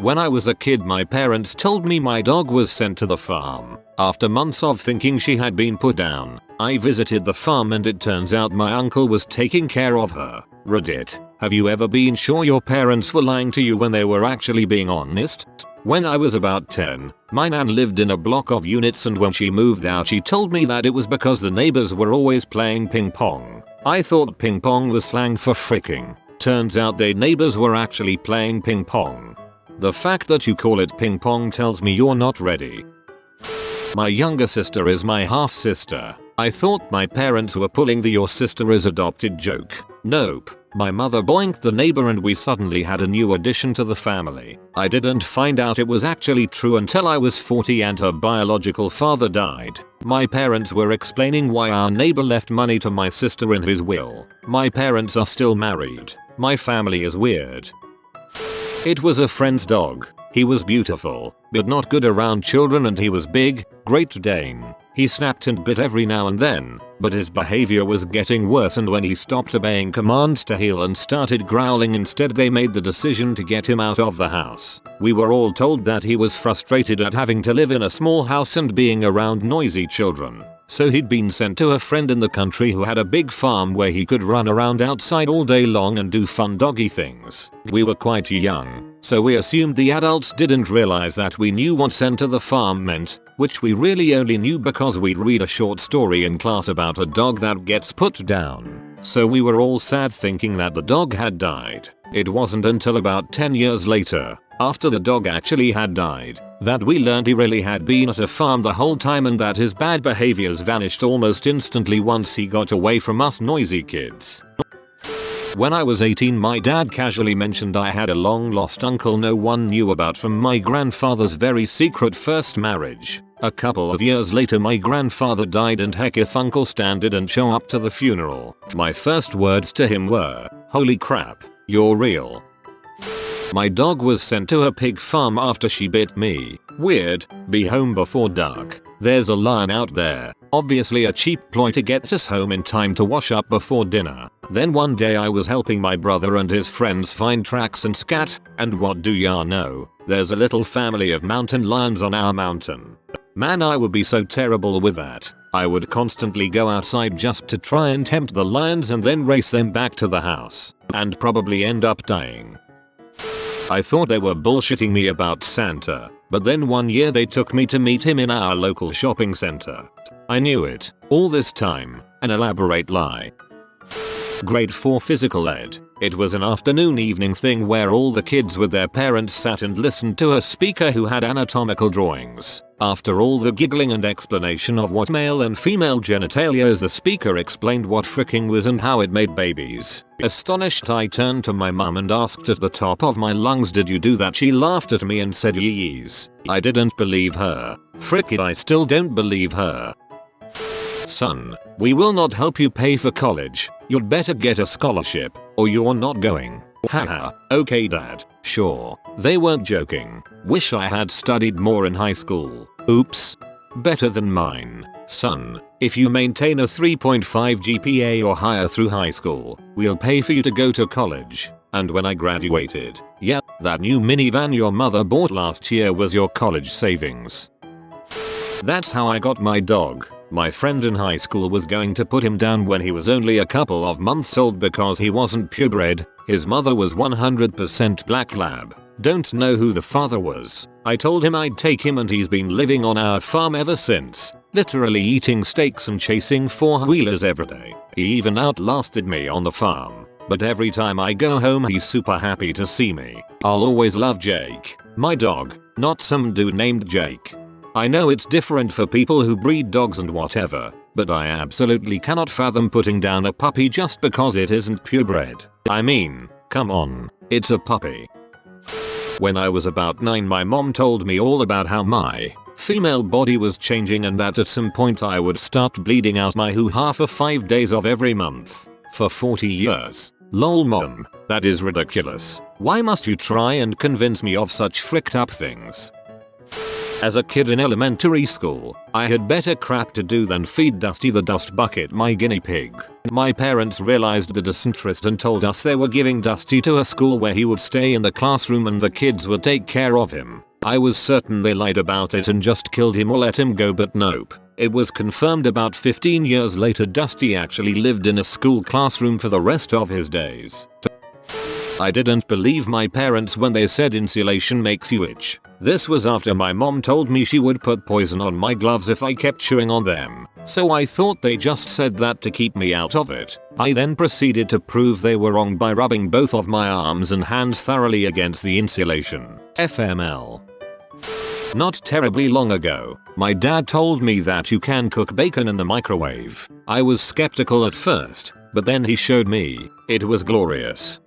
When I was a kid, my parents told me my dog was sent to the farm. After months of thinking she had been put down, I visited the farm and it turns out my uncle was taking care of her. Reddit, have you ever been sure your parents were lying to you when they were actually being honest? When I was about 10, my nan lived in a block of units, and when she moved out she told me that it was because the neighbors were always playing ping pong. I thought ping pong was slang for fricking. Turns out their neighbors were actually playing ping pong. The fact that you call it ping pong tells me you're not ready. My younger sister is my half sister. I thought my parents were pulling the "your sister is adopted" joke. Nope. My mother boinked the neighbor and we suddenly had a new addition to the family. I didn't find out it was actually true until I was 40 and her biological father died. My parents were explaining why our neighbor left money to my sister in his will. My parents are still married. My family is weird. It was a friend's dog. He was beautiful, but not good around children, and he was big, Great Dane. He snapped and bit every now and then, but his behavior was getting worse, and when he stopped obeying commands to heel and started growling instead, they made the decision to get him out of the house. We were all told that he was frustrated at having to live in a small house and being around noisy children. So he'd been sent to a friend in the country who had a big farm where he could run around outside all day long and do fun doggy things. We were quite young, so we assumed the adults didn't realize that we knew what sent to the farm meant, which we really only knew because we'd read a short story in class about a dog that gets put down. So we were all sad thinking that the dog had died. It wasn't until about 10 years later, after the dog actually had died, that we learned he really had been at a farm the whole time and that his bad behaviors vanished almost instantly once he got away from us noisy kids. When I was 18, my dad casually mentioned I had a long lost uncle no one knew about from my grandfather's very secret first marriage. A couple of years later my grandfather died, and heck if Uncle Stan didn't show up to the funeral. My first words to him were, "Holy crap, you're real." My dog was sent to a pig farm after she bit me. Weird. Be home before dark. There's a lion out there. Obviously a cheap ploy to get us home in time to wash up before dinner. Then one day I was helping my brother and his friends find tracks and scat, and what do ya know? There's a little family of mountain lions on our mountain. Man, I would be so terrible with that. I would constantly go outside just to try and tempt the lions and then race them back to the house. And probably end up dying. I thought they were bullshitting me about Santa, but then one year they took me to meet him in our local shopping center. I knew it. All this time. An elaborate lie. Grade 4 physical ed. It was an afternoon evening thing where all the kids with their parents sat and listened to a speaker who had anatomical drawings. After all the giggling and explanation of what male and female genitalia is, the speaker explained what fricking was and how it made babies. Astonished, I turned to my mum and asked at the top of my lungs, "Did you do that?" She laughed at me and said yees. I didn't believe her. Frick it, I still don't believe her. "Son, we will not help you pay for college. You'd better get a scholarship, or you're not going." Haha, okay dad, sure. They weren't joking. Wish I had studied more in high school. Oops. Better than mine. "Son, if you maintain a 3.5 GPA or higher through high school, we'll pay for you to go to college." And when I graduated, yep, that new minivan your mother bought last year was your college savings. That's how I got my dog. My friend in high school was going to put him down when he was only a couple of months old because he wasn't purebred. His mother was 100% black lab. Don't know who the father was. I told him I'd take him and he's been living on our farm ever since. Literally eating steaks and chasing four-wheelers every day. He even outlasted me on the farm. But every time I go home he's super happy to see me. I'll always love Jake. My dog, not some dude named Jake. I know it's different for people who breed dogs and whatever, but I absolutely cannot fathom putting down a puppy just because it isn't purebred. I mean, come on, it's a puppy. When I was about 9, my mom told me all about how my female body was changing and that at some point I would start bleeding out my hoo-ha for 5 days of every month. For 40 years. Lol mom, that is ridiculous. Why must you try and convince me of such fricked up things? As a kid in elementary school, I had better crap to do than feed Dusty the dust bucket my guinea pig. My parents realized the disinterest and told us they were giving Dusty to a school where he would stay in the classroom and the kids would take care of him. I was certain they lied about it and just killed him or let him go, but nope. It was confirmed about 15 years later Dusty actually lived in a school classroom for the rest of his days. I didn't believe my parents when they said insulation makes you itch. This was after my mom told me she would put poison on my gloves if I kept chewing on them, so I thought they just said that to keep me out of it. I then proceeded to prove they were wrong by rubbing both of my arms and hands thoroughly against the insulation. FML. Not terribly long ago, my dad told me that you can cook bacon in the microwave. I was skeptical at first, but then he showed me. It was glorious.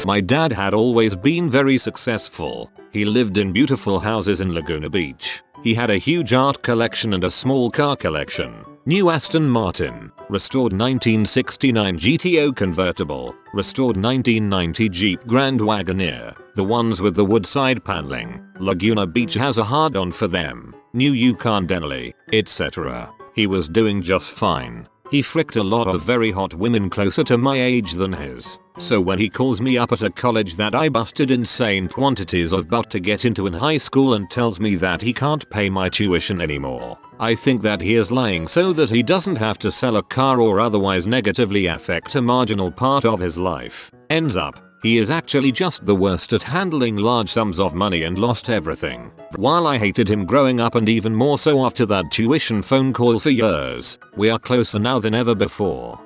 My dad had always been very successful. He lived in beautiful houses in Laguna Beach. He had a huge art collection and a small car collection. New Aston Martin, restored 1969 GTO convertible, restored 1990 Jeep Grand Wagoneer, the ones with the wood side paneling. Laguna Beach has a hard-on for them. New Yukon Denali, etc. He was doing just fine. He fricked a lot of very hot women closer to my age than his. So when he calls me up at a college that I busted insane quantities of butt to get into in high school and tells me that he can't pay my tuition anymore, I think that he is lying so that he doesn't have to sell a car or otherwise negatively affect a marginal part of his life. Ends up, he is actually just the worst at handling large sums of money and lost everything. While I hated him growing up and even more so after that tuition phone call for years, we are closer now than ever before.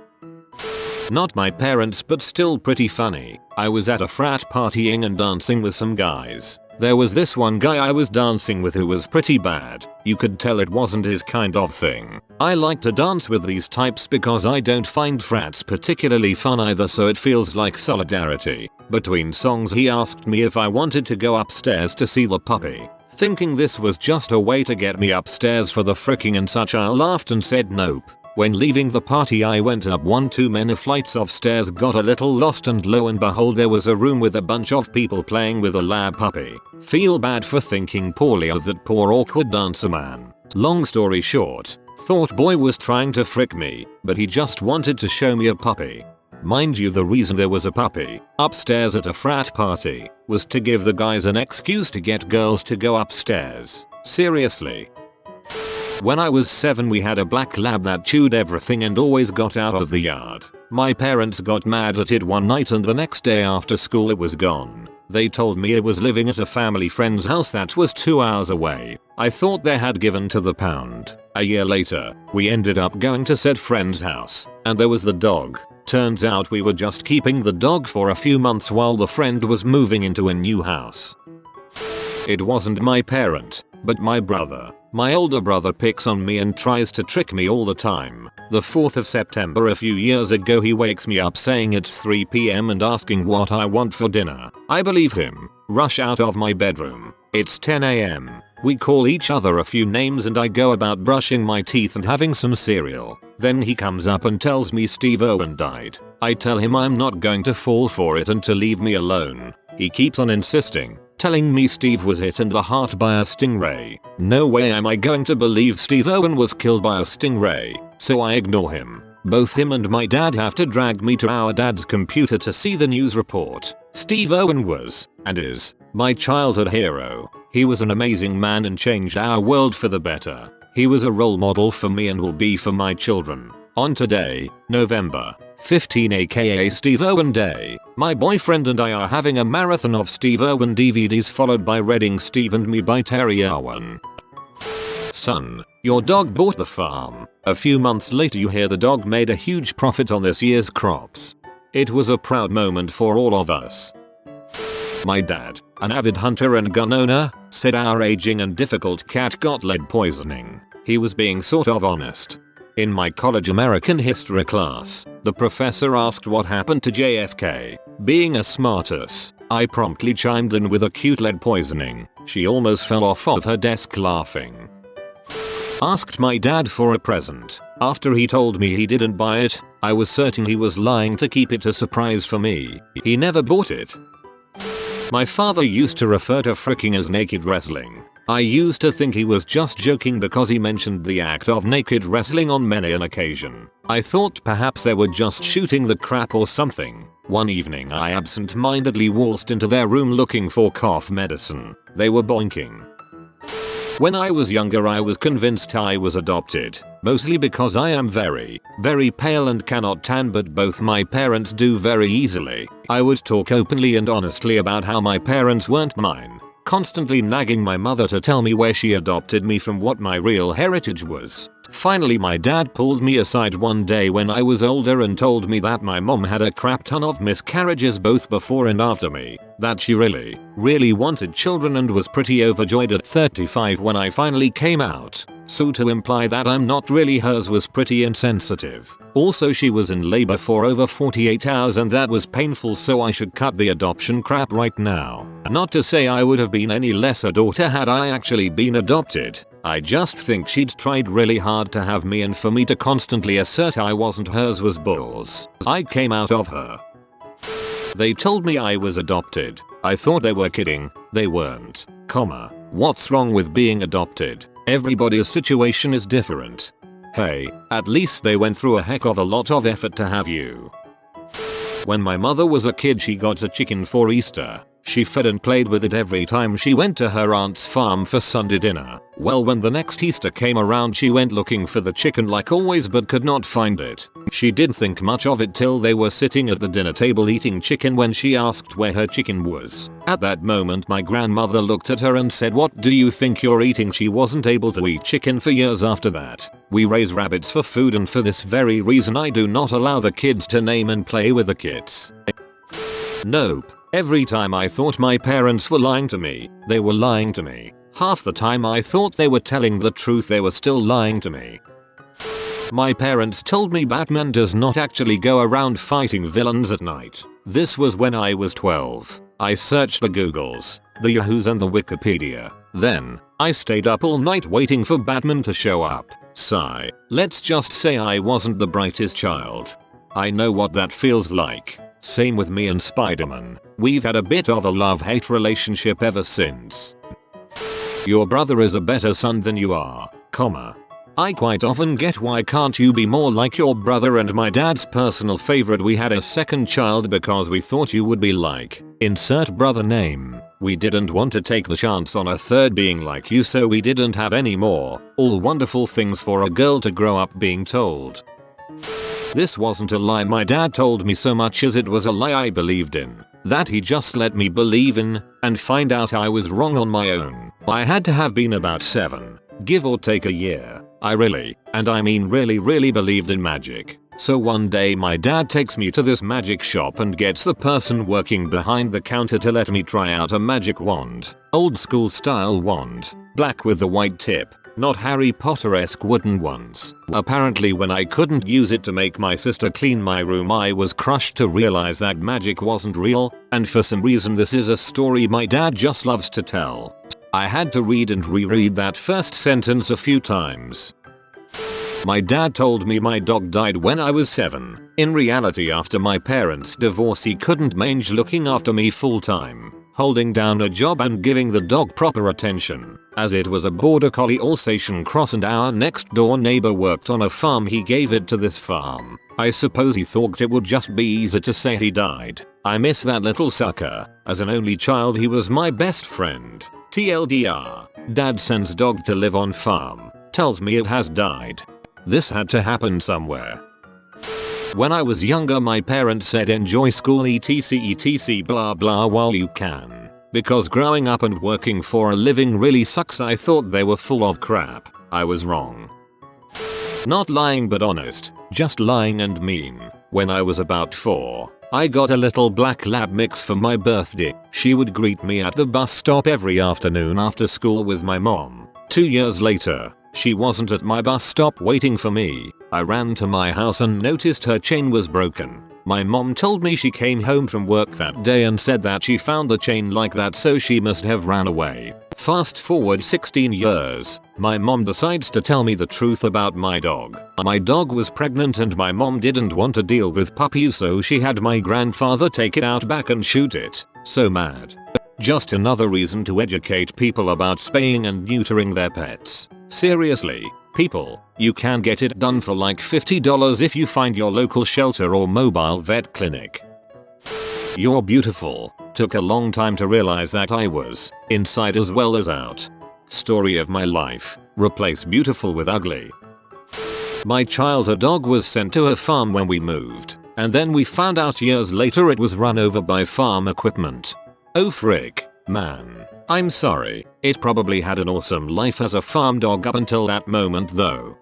Not my parents, but still pretty funny. I was at a frat partying and dancing with some guys. There was this one guy I was dancing with who was pretty bad. You could tell it wasn't his kind of thing. I like to dance with these types because I don't find frats particularly fun either, so it feels like solidarity. Between songs he asked me if I wanted to go upstairs to see the puppy. Thinking this was just a way to get me upstairs for the fricking and such, I laughed and said nope. When leaving the party I went up one too many flights of stairs, got a little lost, and lo and behold there was a room with a bunch of people playing with a lab puppy. Feel bad for thinking poorly of that poor awkward dancer man. Long story short, thought boy was trying to frick me, but he just wanted to show me a puppy. Mind you, the reason there was a puppy upstairs at a frat party was to give the guys an excuse to get girls to go upstairs. Seriously. When I was 7 we had a black lab that chewed everything and always got out of the yard. My parents got mad at it one night and the next day after school it was gone. They told me it was living at a family friend's house that was 2 hours away. I thought they had given to the pound. A year later, we ended up going to said friend's house, and there was the dog. Turns out we were just keeping the dog for a few months while the friend was moving into a new house. It wasn't my parent, but my brother. My older brother picks on me and tries to trick me all the time. The 4th of September a few years ago he wakes me up saying it's 3 PM and asking what I want for dinner. I believe him. Rush out of my bedroom. It's 10 AM. We call each other a few names and I go about brushing my teeth and having some cereal. Then he comes up and tells me Steve Irwin died. I tell him I'm not going to fall for it and to leave me alone. He keeps on insisting, telling me Steve was hit in the heart by a stingray. No way am I going to believe Steve Irwin was killed by a stingray, so I ignore him. Both him and my dad have to drag me to our dad's computer to see the news report. Steve Irwin was, and is, my childhood hero. He was an amazing man and changed our world for the better. He was a role model for me and will be for my children. On today, November 15 aka Steve Irwin Day, my boyfriend and I are having a marathon of Steve Irwin DVDs followed by Reading Steve and Me by Terry Irwin. Son, your dog bought the farm. A few months later you hear the dog made a huge profit on this year's crops. It was a proud moment for all of us. My dad, an avid hunter and gun owner, said our aging and difficult cat got lead poisoning. He was being sort of honest. In my college American history class, the professor asked what happened to JFK. Being a smartass, I promptly chimed in with acute lead poisoning. She almost fell off of her desk laughing. Asked my dad for a present. After he told me he didn't buy it, I was certain he was lying to keep it a surprise for me. He never bought it. My father used to refer to fricking as naked wrestling. I used to think he was just joking because he mentioned the act of naked wrestling on many an occasion. I thought perhaps they were just shooting the crap or something. One evening I absent-mindedly waltzed into their room looking for cough medicine. They were boinking. When I was younger I was convinced I was adopted, mostly because I am very pale and cannot tan, but both my parents do very easily. I would talk openly and honestly about how my parents weren't mine, constantly nagging my mother to tell me where she adopted me from, what my real heritage was. Finally my dad pulled me aside one day when I was older and told me that my mom had a crap ton of miscarriages both before and after me, that she really wanted children and was pretty overjoyed at 35 when I finally came out. So to imply that I'm not really hers was pretty insensitive. Also she was in labor for over 48 hours and that was painful, so I should cut the adoption crap right now. Not to say I would have been any less a daughter had I actually been adopted. I just think she'd tried really hard to have me, and for me to constantly assert I wasn't hers was balls. I came out of her. They told me I was adopted. I thought they were kidding. They weren't. What's wrong with being adopted? Everybody's situation is different. Hey, at least they went through a heck of a lot of effort to have you. When my mother was a kid she got a chicken for Easter. She fed and played with it every time she went to her aunt's farm for Sunday dinner. Well, when the next Easter came around she went looking for the chicken like always but could not find it. She didn't think much of it till they were sitting at the dinner table eating chicken when she asked where her chicken was. At that moment my grandmother looked at her and said, "What do you think you're eating?" She wasn't able to eat chicken for years after that. We raise rabbits for food, and for this very reason I do not allow the kids to name and play with the kits. Nope. Every time I thought my parents were lying to me, they were lying to me. Half the time I thought they were telling the truth, they were still lying to me. My parents told me Batman does not actually go around fighting villains at night. This was when I was 12. I searched the Googles, the Yahoos and the Wikipedia. Then, I stayed up all night waiting for Batman to show up. Sigh. Let's just say I wasn't the brightest child. I know what that feels like. Same with me and Spider-Man. We've had a bit of a love-hate relationship ever since. Your brother is a better son than you are, I quite often get why can't you be more like your brother, and my dad's personal favorite, we had a second child because we thought you would be like, insert brother name. We didn't want to take the chance on a third being like you, so we didn't have any more. All wonderful things for a girl to grow up being told. This wasn't a lie my dad told me so much as it was a lie I believed in, that he just let me believe in, and find out I was wrong on my own. I had to have been about 7, give or take a year. I really, and I mean really believed in magic. So one day my dad takes me to this magic shop and gets the person working behind the counter to let me try out a magic wand. Old school style wand, black with the white tip. Not Harry Potter-esque wooden ones. Apparently when I couldn't use it to make my sister clean my room I was crushed to realize that magic wasn't real, and for some reason this is a story my dad just loves to tell. I had to read and reread that first sentence a few times. My dad told me my dog died when I was 7. In reality after my parents' divorce he couldn't manage looking after me full time, holding down a job and giving the dog proper attention. As it was a border collie Alsatian cross and our next door neighbor worked on a farm, he gave it to this farm. I suppose he thought it would just be easy to say he died. I miss that little sucker. As an only child he was my best friend. TLDR. Dad sends dog to live on farm. Tells me it has died. This had to happen somewhere. When I was younger my parents said enjoy school etc blah blah while you can. Because growing up and working for a living really sucks. I thought they were full of crap. I was wrong. Not lying but honest, just lying and mean. When I was about 4, I got a little black lab mix for my birthday. She would greet me at the bus stop every afternoon after school with my mom. 2 years later, she wasn't at my bus stop waiting for me. I ran to my house and noticed her chain was broken. My mom told me she came home from work that day and said that she found the chain like that, so she must have ran away. Fast forward 16 years, my mom decides to tell me the truth about my dog. My dog was pregnant and my mom didn't want to deal with puppies, so she had my grandfather take it out back and shoot it. So mad. Just another reason to educate people about spaying and neutering their pets. Seriously, people, you can get it done for like $50 if you find your local shelter or mobile vet clinic. You're beautiful. Took a long time to realize that I was, inside as well as out. Story of my life. Replace beautiful with ugly. My childhood dog was sent to a farm when we moved, and then we found out years later it was run over by farm equipment. Oh frick, man. I'm sorry. It probably had an awesome life as a farm dog up until that moment though.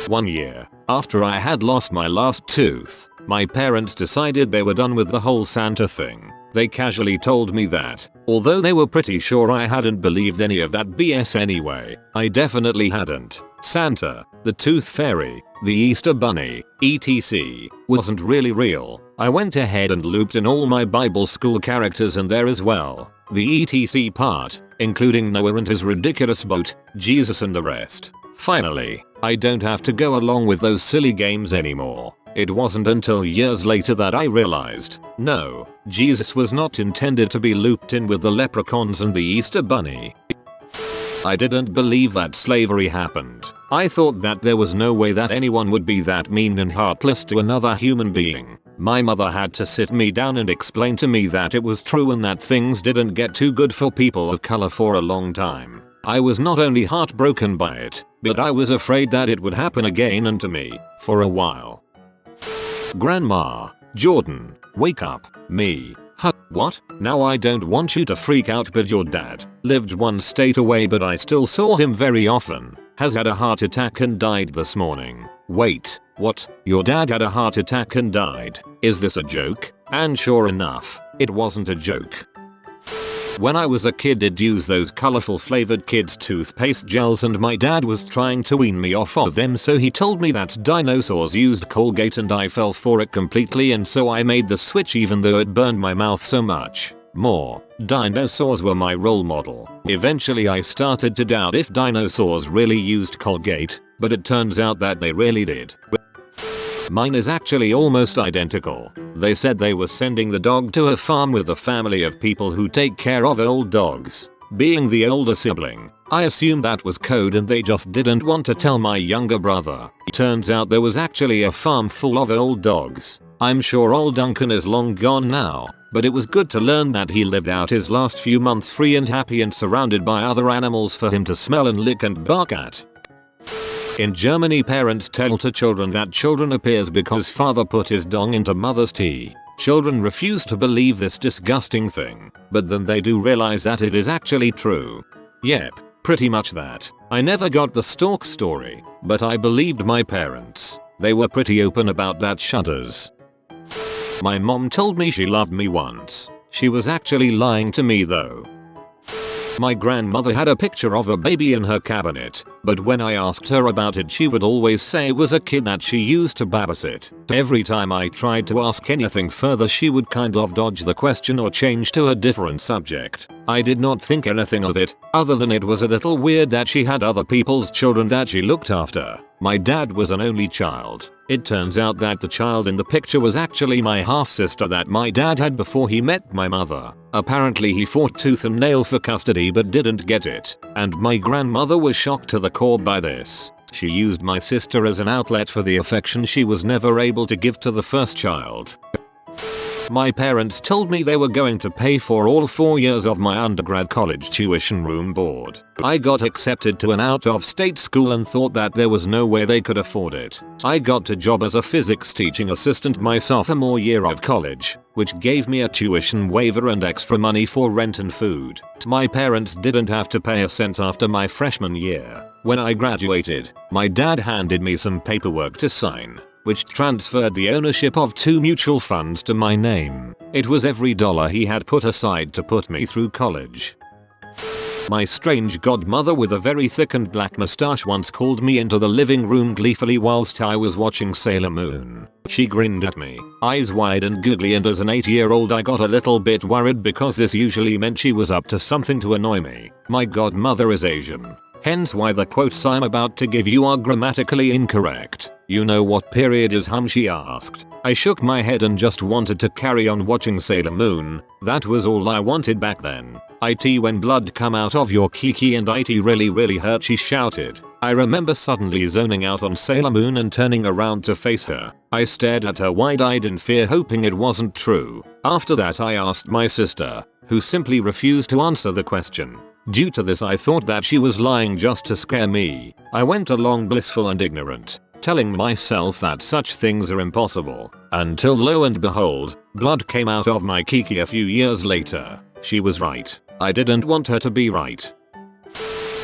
1 year after I had lost my last tooth, my parents decided they were done with the whole Santa thing. They casually told me that, although they were pretty sure I hadn't believed any of that BS anyway, I definitely hadn't. Santa, the Tooth Fairy, the Easter Bunny, etc. wasn't really real. I went ahead and looped in all my Bible school characters in there as well. The etc. part, including Noah and his ridiculous boat, Jesus and the rest. Finally, I don't have to go along with those silly games anymore. It wasn't until years later that I realized, no, Jesus was not intended to be looped in with the leprechauns and the Easter Bunny. I didn't believe that slavery happened. I thought that there was no way that anyone would be that mean and heartless to another human being. My mother had to sit me down and explain to me that it was true and that things didn't get too good for people of color for a long time. I was not only heartbroken by it, but I was afraid that it would happen again and to me, for a while. Grandma, Jordan, wake up, me. Huh, what? Now I don't want you to freak out, but your dad lived one state away but I still saw him very often. Has had a heart attack and died this morning. Wait, what? Your dad had a heart attack and died? Is this a joke? And sure enough, it wasn't a joke. When I was a kid I'd use those colorful flavored kids toothpaste gels and my dad was trying to wean me off of them, so he told me that dinosaurs used Colgate and I fell for it completely, and so I made the switch even though it burned my mouth so much. More, dinosaurs were my role model. Eventually I started to doubt if dinosaurs really used Colgate, but it turns out that they really did. Mine is actually almost identical. They said they were sending the dog to a farm with a family of people who take care of old dogs. Being the older sibling, I assumed that was code and they just didn't want to tell my younger brother. Turns out there was actually a farm full of old dogs. I'm sure old Duncan is long gone now, but it was good to learn that he lived out his last few months free and happy and surrounded by other animals for him to smell and lick and bark at. In Germany, parents tell to children that children appears because father put his dong into mother's tea. Children refuse to believe this disgusting thing, but then they do realize that it is actually true. Yep, pretty much that. I never got the stork story, but I believed my parents. They were pretty open about that. Shudders. My mom told me she loved me once. She was actually lying to me though. My grandmother had a picture of a baby in her cabinet, but when I asked her about it she would always say it was a kid that she used to babysit. Every time I tried to ask anything further she would kind of dodge the question or change to a different subject. I did not think anything of it, other than it was a little weird that she had other people's children that she looked after. My dad was an only child. It turns out that the child in the picture was actually my half-sister that my dad had before he met my mother. Apparently he fought tooth and nail for custody but didn't get it, and my grandmother was shocked to the core by this. She used my sister as an outlet for the affection she was never able to give to the first child. My parents told me they were going to pay for all 4 years of my undergrad college tuition room board. I got accepted to an out-of-state school and thought that there was no way they could afford it. I got a job as a physics teaching assistant my sophomore year of college, which gave me a tuition waiver and extra money for rent and food. My parents didn't have to pay a cent after my freshman year. When I graduated, my dad handed me some paperwork to sign, which transferred the ownership of 2 mutual funds to my name. It was every dollar he had put aside to put me through college. My strange godmother with a very thickened black mustache once called me into the living room gleefully whilst I was watching Sailor Moon. She grinned at me, eyes wide and googly, and as an 8-year-old I got a little bit worried because this usually meant she was up to something to annoy me. My godmother is Asian. Hence why the quotes I'm about to give you are grammatically incorrect. You know what period is hum, she asked. I shook my head and just wanted to carry on watching Sailor Moon. That was all I wanted back then. It when blood come out of your kiki and it really hurt, she shouted. I remember suddenly zoning out on Sailor Moon and turning around to face her. I stared at her wide-eyed in fear, hoping it wasn't true. After that I asked my sister, who simply refused to answer the question. Due to this I thought that she was lying just to scare me. I went along blissful and ignorant, telling myself that such things are impossible, until lo and behold, blood came out of my kiki a few years later. She was right. I didn't want her to be right.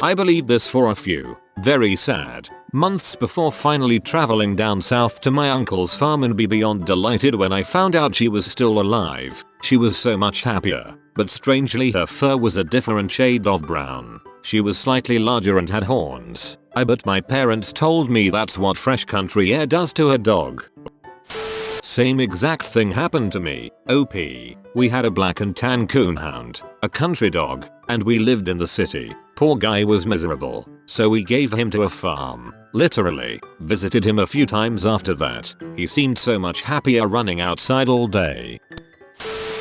I believed this for a few, very sad, months before finally traveling down south to my uncle's farm and be beyond delighted when I found out she was still alive. She was so much happier, but strangely her fur was a different shade of brown. She was slightly larger and had horns. But my parents told me that's what fresh country air does to a dog. Same exact thing happened to me. OP. We had a black and tan coonhound, a country dog, and we lived in the city. Poor guy was miserable, so we gave him to a farm. Literally, visited him a few times after that. He seemed so much happier running outside all day.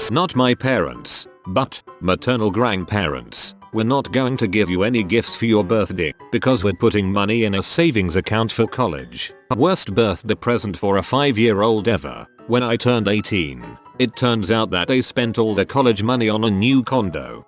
Not my parents, but maternal grandparents. We're not going to give you any gifts for your birthday because we're putting money in a savings account for college. Worst birthday present for a 5-year-old ever. When I turned 18, it turns out that they spent all their college money on a new condo.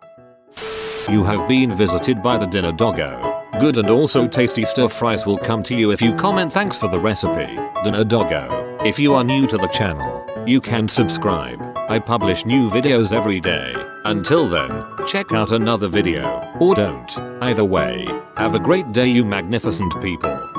You have been visited by the dinner doggo. Good and also tasty stir fries will come to you if you comment thanks for the recipe, dinner doggo. If you are new to the channel, you can subscribe. I publish new videos every day. Until then, check out another video, or don't. Either way, have a great day you magnificent people.